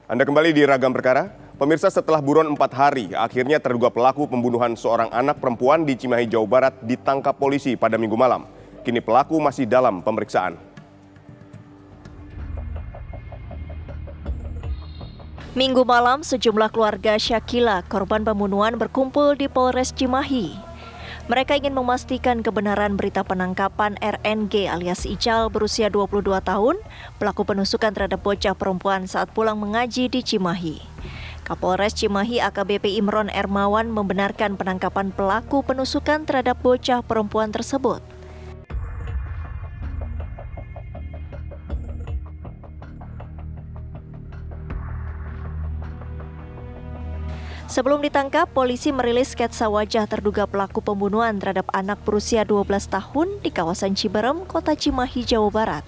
Anda kembali di Ragam Perkara. Pemirsa, setelah buron 4 hari, akhirnya terduga pelaku pembunuhan seorang anak perempuan di Cimahi, Jawa Barat ditangkap polisi pada Minggu malam. Kini pelaku masih dalam pemeriksaan. Minggu malam, sejumlah keluarga Syakila, korban pembunuhan, berkumpul di Polres Cimahi. Mereka ingin memastikan kebenaran berita penangkapan RNG alias Ical berusia 22 tahun, pelaku penusukan terhadap bocah perempuan saat pulang mengaji di Cimahi. Kapolres Cimahi AKBP Imron Ermawan membenarkan penangkapan pelaku penusukan terhadap bocah perempuan tersebut. Sebelum ditangkap, polisi merilis sketsa wajah terduga pelaku pembunuhan terhadap anak berusia 12 tahun di kawasan Ciberem, Kota Cimahi, Jawa Barat.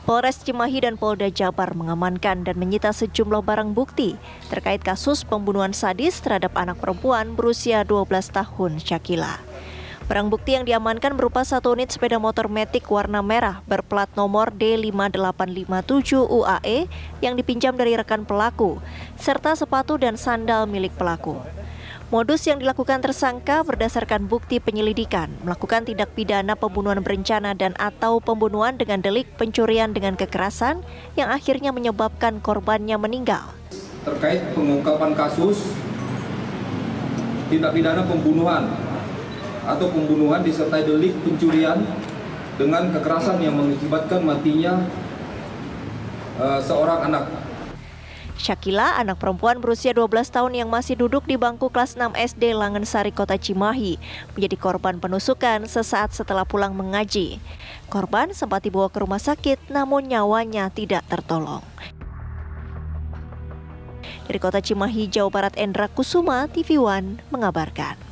Polres Cimahi dan Polda Jabar mengamankan dan menyita sejumlah barang bukti terkait kasus pembunuhan sadis terhadap anak perempuan berusia 12 tahun, Syakila. Barang bukti yang diamankan berupa 1 unit sepeda motor Matic warna merah berplat nomor D5857 UAE yang dipinjam dari rekan pelaku, serta sepatu dan sandal milik pelaku. Modus yang dilakukan tersangka berdasarkan bukti penyelidikan, melakukan tindak pidana pembunuhan berencana dan atau pembunuhan dengan delik pencurian dengan kekerasan yang akhirnya menyebabkan korbannya meninggal. Terkait pengungkapan kasus tindak pidana pembunuhan atau pembunuhan disertai delik pencurian dengan kekerasan yang mengakibatkan matinya seorang anak. Syakila, anak perempuan berusia 12 tahun yang masih duduk di bangku kelas 6 SD Langensari, Kota Cimahi, menjadi korban penusukan sesaat setelah pulang mengaji. Korban sempat dibawa ke rumah sakit, namun nyawanya tidak tertolong. Dari Kota Cimahi, Jawa Barat, Endra Kusuma, TV One mengabarkan.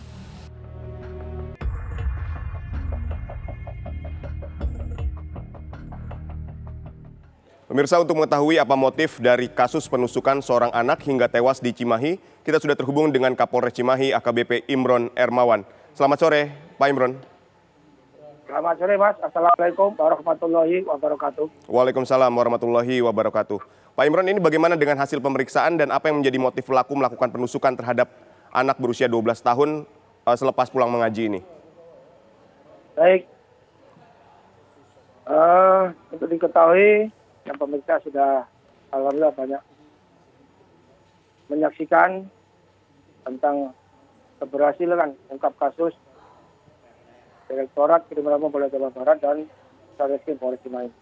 Pemirsa, untuk mengetahui apa motif dari kasus penusukan seorang anak hingga tewas di Cimahi, kita sudah terhubung dengan Kapolres Cimahi AKBP Imron Ermawan. Selamat sore, Pak Imron. Selamat sore, Mas. Assalamualaikum warahmatullahi wabarakatuh. Waalaikumsalam warahmatullahi wabarakatuh. Pak Imron, ini bagaimana dengan hasil pemeriksaan dan apa yang menjadi motif pelaku melakukan penusukan terhadap anak berusia 12 tahun selepas pulang mengaji ini? Baik. Untuk diketahui, yang pemerintah sudah alhamdulillah banyak menyaksikan tentang keberhasilan ungkap kasus Direktorat Kriminal Polda Jawa Barat dan Satreskrim Polres Cimahi.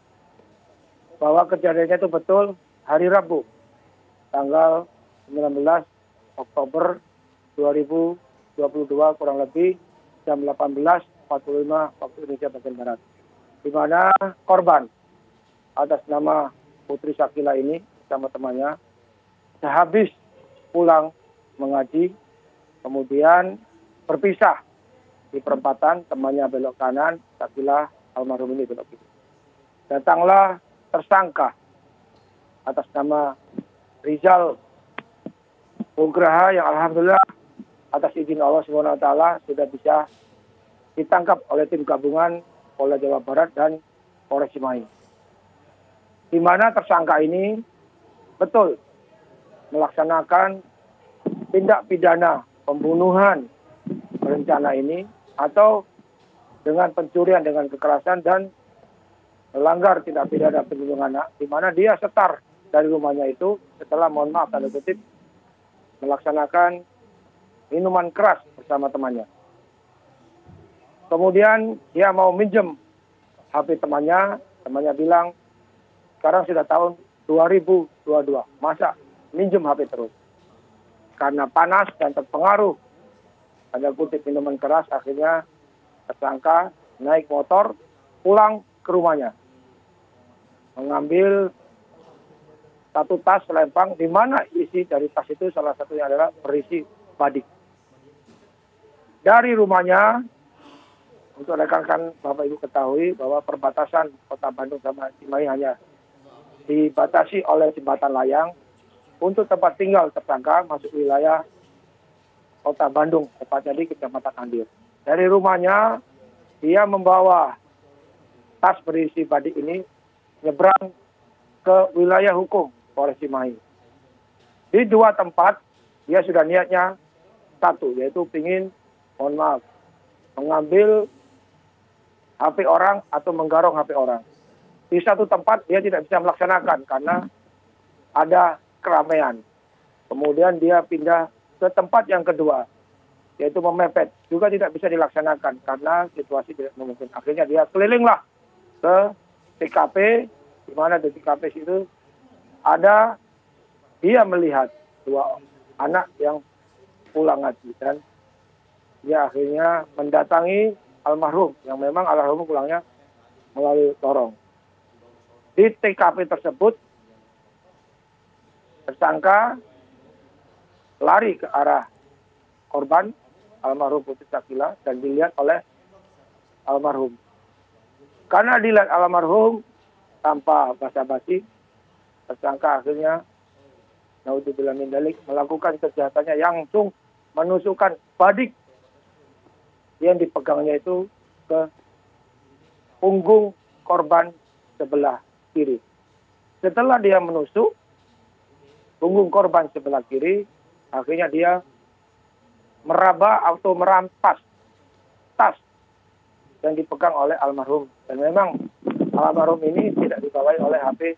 Bahwa kejadiannya itu betul hari Rabu, tanggal 19 Oktober 2022 kurang lebih jam 18.45 waktu Indonesia bagian Barat. Di mana korban atas nama Putri Syakila ini sama temannya sehabis pulang mengaji, kemudian berpisah di perempatan, temannya belok kanan, Syakila almarhum ini belok kiri. Datanglah tersangka atas nama Rizal Nugraha yang alhamdulillah atas izin Allah SWT sudah bisa ditangkap oleh tim gabungan Polda Jawa Barat dan Polres Cimahi. Di mana tersangka ini betul melaksanakan tindak pidana pembunuhan berencana ini atau dengan pencurian dengan kekerasan dan melanggar tindak pidana perlindungan anak, di mana dia setar dari rumahnya itu setelah, mohon maaf tanda kutip, melaksanakan minuman keras bersama temannya. Kemudian dia mau minjem HP temannya bilang, sekarang sudah tahun 2022, masa minjem HP terus? Karena panas dan terpengaruh tanda kutip minuman keras, akhirnya tersangka naik motor pulang ke rumahnya, mengambil 1 tas selempang, di mana isi dari tas itu salah satunya adalah berisi badik. Dari rumahnya, untuk rekan-rekan Bapak Ibu ketahui bahwa perbatasan Kota Bandung sama Cimahi hanya dibatasi oleh jembatan layang. Untuk tempat tinggal tersangka masuk wilayah Kota Bandung, tepatnya di Kecamatan Andir. Dari rumahnya, dia membawa tas berisi badik ini nyebrang ke wilayah hukum Polres Cimahi. Di 2 tempat dia sudah niatnya satu, yaitu ingin, mohon maaf, mengambil HP orang atau menggarong HP orang. Di 1 tempat dia tidak bisa melaksanakan karena ada keramaian. Kemudian dia pindah ke tempat yang kedua, yaitu memepet. Juga tidak bisa dilaksanakan karena situasi tidak memungkinkan. Akhirnya dia kelilinglah ke TKP, di mana di TKP itu ada dia melihat 2 anak yang pulang haji. Dan dia akhirnya mendatangi almarhum, yang memang almarhum pulangnya melalui lorong. Di TKP tersebut, tersangka lari ke arah korban, almarhum Putri Syakila, dan dilihat oleh almarhum. Karena dilihat almarhum tanpa basa-basi, tersangka akhirnya naudzubillah min dzalik melakukan kejahatannya, langsung menusukkan badik yang dipegangnya itu ke punggung korban sebelah kiri. Setelah dia menusuk punggung korban sebelah kiri, akhirnya dia meraba atau merampas tas yang dipegang oleh almarhum. Dan memang almarhum ini tidak dibawai oleh HP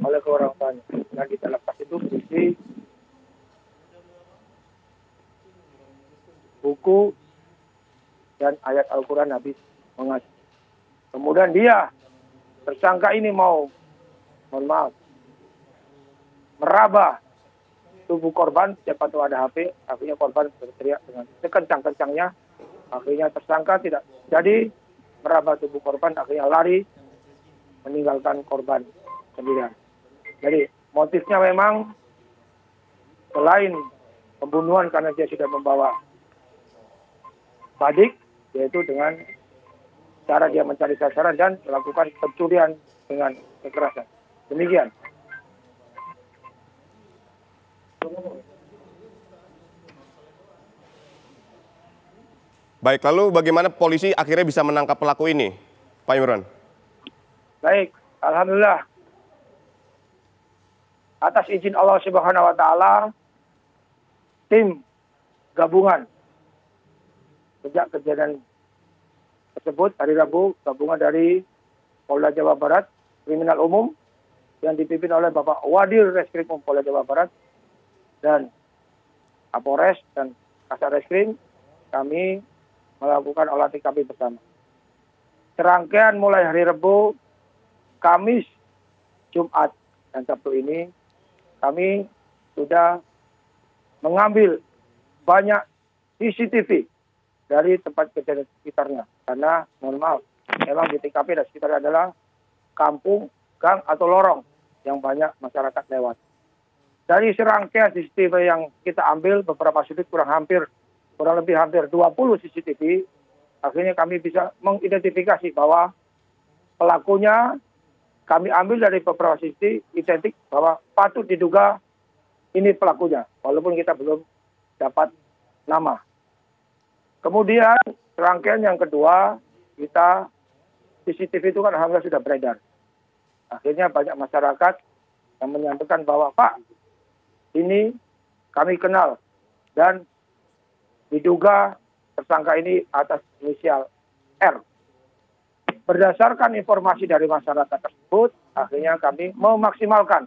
oleh orang tuanya. Dan di dalam tas itu berisi buku dan ayat Al-Quran Nabi mengaji. Kemudian dia, tersangka ini mohon maaf, meraba tubuh korban, siapa tahu ada HP, akhirnya korban berteriak dengan sekencang-kencangnya. Akhirnya tersangka tidak jadi meraba tubuh korban, akhirnya lari meninggalkan korban sendirian. Jadi motifnya memang selain pembunuhan karena dia sudah membawa badik, yaitu dengan cara dia mencari sasaran dan melakukan pencurian dengan kekerasan. Demikian. Baik, lalu bagaimana polisi akhirnya bisa menangkap pelaku ini, Pak Imron? Baik, alhamdulillah. Atas izin Allah Subhanahu wa taala, tim gabungan sejak kejadian tersebut hari Rabu, gabungan dari Polda Jawa Barat, Kriminal Umum yang dipimpin oleh Bapak Wadir Reskrim Polda Jawa Barat dan Kapolres dan Kasat Reskrim, kami melakukan olah TKP bersama. Serangkaian mulai hari Rabu, Kamis, Jumat, dan Sabtu ini kami sudah mengambil banyak CCTV dari tempat kejadian sekitarnya. Karena, mohon maaf, memang di TKP dan sekitar adalah kampung, gang, atau lorong yang banyak masyarakat lewat. Dari serangkaian CCTV yang kita ambil, beberapa sudut kurang lebih hampir 20 CCTV, akhirnya kami bisa mengidentifikasi bahwa pelakunya kami ambil dari beberapa CCTV identik bahwa patut diduga ini pelakunya, walaupun kita belum dapat nama. Kemudian rangkaian yang kedua, kita CCTV itu kan alhamdulillah sudah beredar. Akhirnya banyak masyarakat yang menyampaikan bahwa Pak, ini kami kenal dan diduga tersangka ini atas inisial R. Berdasarkan informasi dari masyarakat tersebut, akhirnya kami memaksimalkan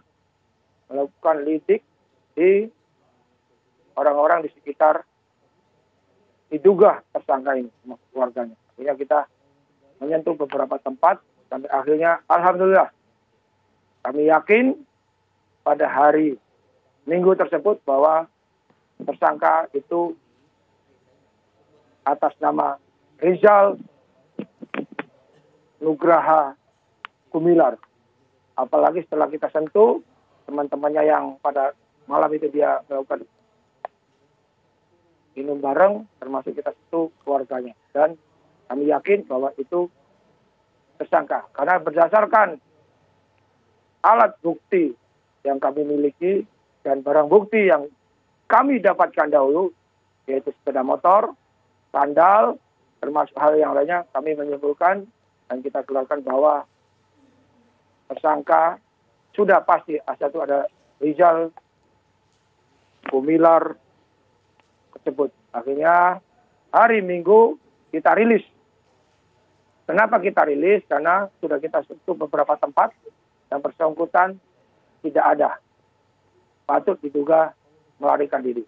melakukan lidik di orang-orang di sekitar diduga tersangka ini, keluarganya. Akhirnya kita menyentuh beberapa tempat, sampai akhirnya alhamdulillah kami yakin pada hari Minggu tersebut bahwa tersangka itu atas nama Rizal Nugraha Gumilar. Apalagi setelah kita sentuh teman-temannya yang pada malam itu dia melakukan minum bareng, termasuk kita sentuh keluarganya. Dan kami yakin bahwa itu tersangka. Karena berdasarkan alat bukti yang kami miliki dan barang bukti yang kami dapatkan dahulu, yaitu sepeda motor, sandal, termasuk hal yang lainnya, kami menyimpulkan dan kita keluarkan bahwa tersangka sudah pasti satu ada Rizal, Gumilar tersebut. Akhirnya hari Minggu kita rilis. Kenapa kita rilis? Karena sudah kita sentuh beberapa tempat yang bersangkutan tidak ada. Patut diduga melarikan diri.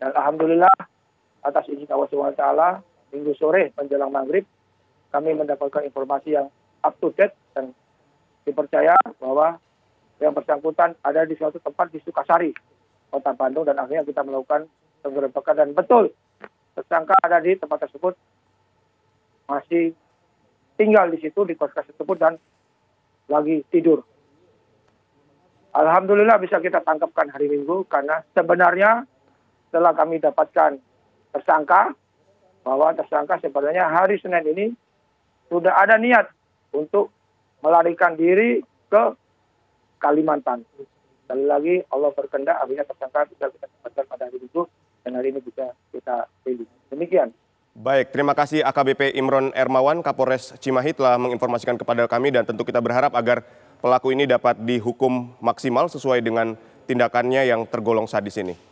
Dan alhamdulillah atas izin Allah SWT, Minggu sore menjelang maghrib kami mendapatkan informasi yang up to date dan dipercaya bahwa yang bersangkutan ada di suatu tempat di Sukasari, Kota Bandung, dan akhirnya kita melakukan penggerebekan dan betul tersangka ada di tempat tersebut, masih tinggal di situ di kos tersebut dan lagi tidur. Alhamdulillah bisa kita tangkapkan hari Minggu karena sebenarnya setelah kami dapatkan tersangka bahwa tersangka sebenarnya hari Senin ini sudah ada niat untuk melarikan diri ke Kalimantan. Sekali lagi Allah berkehendak akhirnya tersangka bisa kita dapatkan pada hari Minggu dan hari ini bisa kita pilih. Demikian. Baik, terima kasih AKBP Imron Ermawan, Kapolres Cimahi telah menginformasikan kepada kami dan tentu kita berharap agar pelaku ini dapat dihukum maksimal sesuai dengan tindakannya yang tergolong sadis ini.